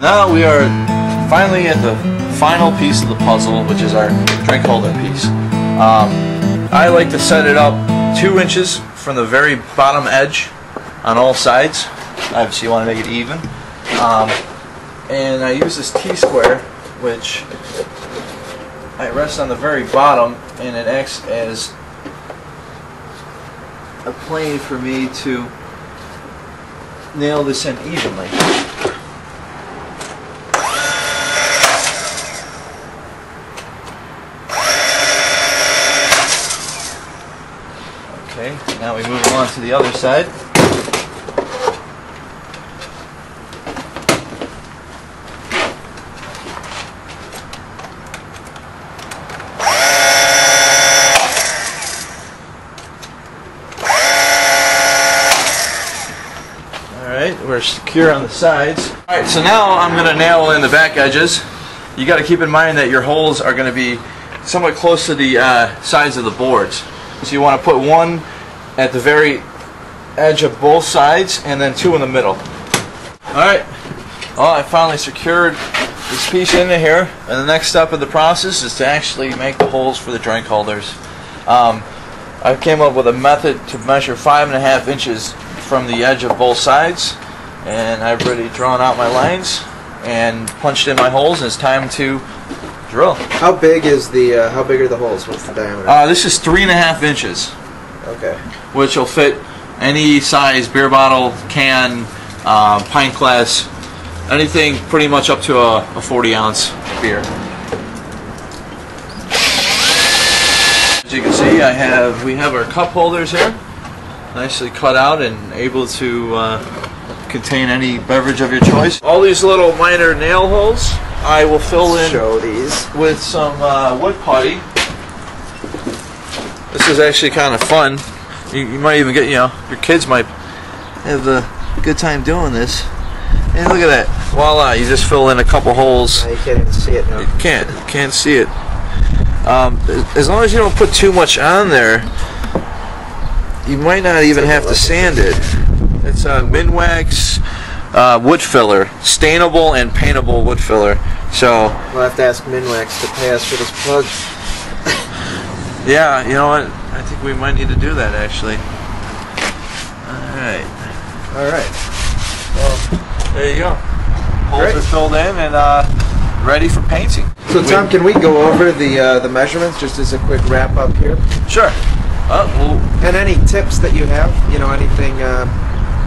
Now we are finally at the final piece of the puzzle, which is our drink holder piece. I like to set it up 2 inches from the very bottom edge on all sides. Obviously you want to make it even. And I use this T-square, which I rest on the very bottom, and it acts as a plane for me to nail this in evenly. Okay, now we move on to the other side. Alright, we're secure on the sides. Alright, so now I'm going to nail in the back edges. You got to keep in mind that your holes are going to be somewhat close to the sides of the boards. So you want to put one at the very edge of both sides and then 2 in the middle. Alright, well, I finally secured this piece into here, and the next step of the process is to actually make the holes for the drink holders. I came up with a method to measure 5.5 inches from the edge of both sides, and I've already drawn out my lines and punched in my holes, and it's time to drill. How big is the? How big are the holes? What's the diameter? This is 3.5 inches. Okay. Which will fit any size beer bottle, can, pint glass, anything pretty much up to a 40-ounce beer. As you can see, we have our cup holders here, nicely cut out and able to contain any beverage of your choice. All these little minor nail holes I will fill in with some wood putty. This is actually kind of fun. You might even get, your kids might have a good time doing this. And look at that. Voila, you just fill in a couple holes. You can't even see it now. You can't see it. As long as you don't put too much on there, you might not even have to sand it. It's a Minwax wood filler, stainable and paintable wood filler. So we'll have to ask Minwax to pay us for this plug. Yeah, you know what? I think we might need to do that actually. Alright. Alright. Well, there you go. Holes are filled in and ready for painting. So Tom, can we go over the measurements just as a quick wrap up here? Sure. And any tips that you have,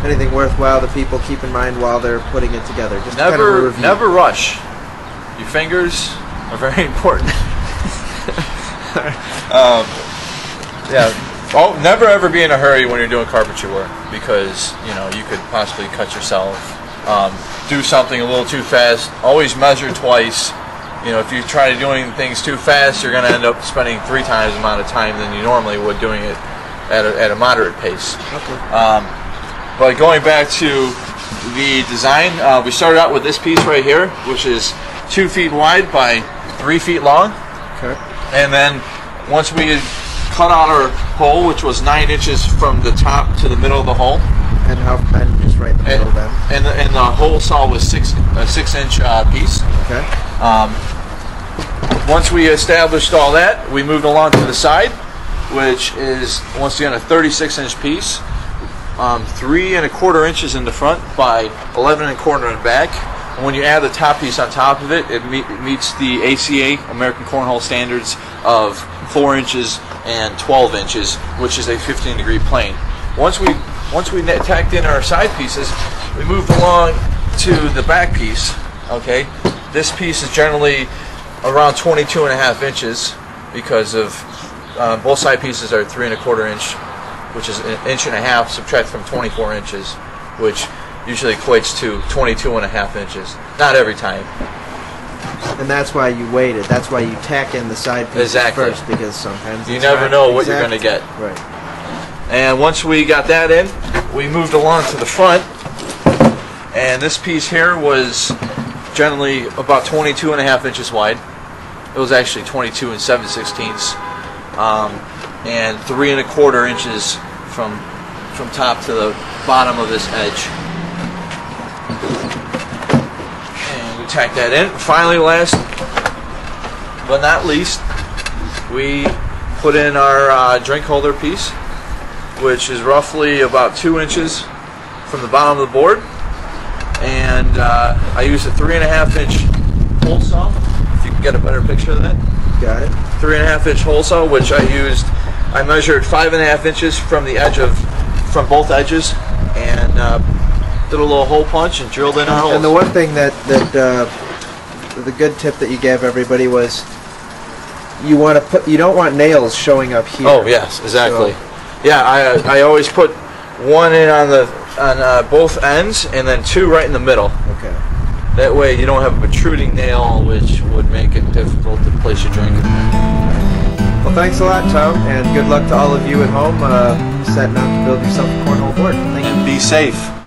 anything worthwhile that people keep in mind while they're putting it together? Just never rush. Your fingers are very important. Never ever be in a hurry when you're doing carpentry work, because you could possibly cut yourself. Do something a little too fast. Always measure twice. If you try doing things too fast, you're going to end up spending 3 times the amount of time than you normally would doing it at a moderate pace. Okay. But going back to the design, we started out with this piece right here, which is 2 feet wide by 3 feet long. Okay. And then once we had cut out our hole, which was 9 inches from the top to the middle of the hole. And just right in the middle then. And the hole saw was a 6-inch piece. Okay. Once we established all that, we moved along to the side, which is once again a 36-inch piece, 3¼ inches in the front by 11¼ in the back. And when you add the top piece on top of it, it meets the ACA, American Cornhole standards, of 4 inches and 12 inches, which is a 15-degree plane. Once we tacked in our side pieces, we moved along to the back piece. Okay, this piece is generally around 22.5 inches because of both side pieces are 3¼ inch, which is 1.5 inches subtract from 24 inches, which usually equates to 22.5 inches. Not every time. And that's why you waited. That's why you tack in the side pieces first, because sometimes you never know what you're going to get. Right. And once we got that in, we moved along to the front. And this piece here was generally about 22.5 inches wide. It was actually 22 7/16, and 3¼ inches from top to the bottom of this edge. And tack that in. Finally, last but not least, we put in our drink holder piece, which is roughly about 2 inches from the bottom of the board. And I used a 3.5 inch hole saw. If you can get a better picture of that. Got it. 3.5 inch hole saw, which I measured 5.5 inches from the edge from both edges, and did a little hole punch and drilled in our holes. And the one thing that the good tip that you gave everybody was you don't want nails showing up here. Oh yes, exactly. So, yeah, I always put one in on both ends, and then 2 right in the middle. Okay. That way you don't have a protruding nail, which would make it difficult to place your drink. Well, thanks a lot, Tom, and good luck to all of you at home setting out to build yourself a cornhole board. Thank you. And be safe.